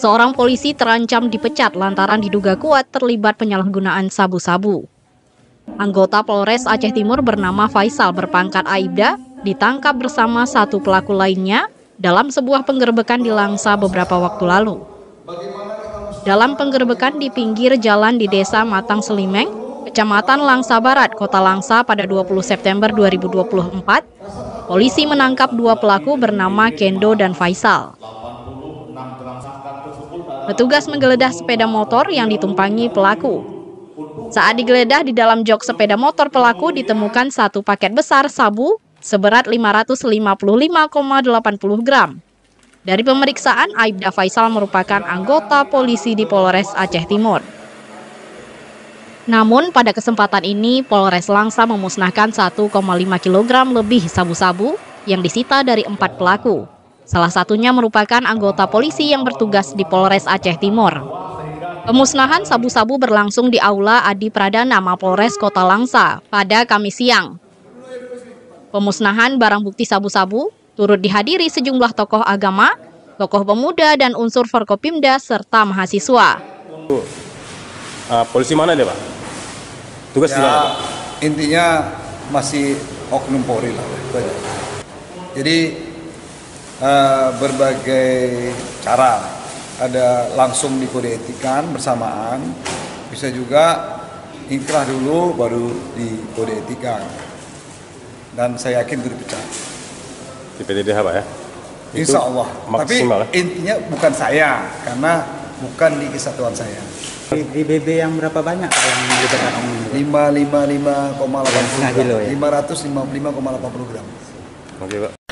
Seorang polisi terancam dipecat lantaran diduga kuat terlibat penyalahgunaan sabu-sabu. Anggota Polres Aceh Timur bernama Faisal berpangkat Aibda ditangkap bersama satu pelaku lainnya dalam sebuah penggerebekan di Langsa beberapa waktu lalu. Dalam penggerebekan di pinggir jalan di Desa Matang Selimeng, Kecamatan Langsa Barat, Kota Langsa pada 20 September 2024, polisi menangkap dua pelaku bernama Kendo dan Faisal. Petugas menggeledah sepeda motor yang ditumpangi pelaku. Saat digeledah di dalam jok sepeda motor pelaku ditemukan satu paket besar sabu seberat 555,80 gram. Dari pemeriksaan, Aibda Faisal merupakan anggota polisi di Polres Aceh Timur. Namun pada kesempatan ini Polres Langsa memusnahkan 1,5 kg lebih sabu-sabu yang disita dari 4 pelaku. Salah satunya merupakan anggota polisi yang bertugas di Polres Aceh Timur. Pemusnahan sabu-sabu berlangsung di Aula Adi Pradana Mapolres Kota Langsa pada Kamis siang. Pemusnahan barang bukti sabu-sabu turut dihadiri sejumlah tokoh agama, tokoh pemuda, dan unsur Forkopimda serta mahasiswa. Polisi mana dia, Pak? Tugas di mana, Pak? Intinya masih oknum Polri lah. Jadi berbagai cara, ada langsung dikode etikan bersamaan, bisa juga inkrah dulu baru dikode etikan. Dan saya yakin itu dipecat. Di PTDH, Pak ya? Insya Allah. Tapi ya? intinya bukan saya, karena bukan di kesatuan saya. Di BB yang berapa banyak yang melibatkan oknum? 555,80 gram. 555,80 555,80 gram. Oke, Pak.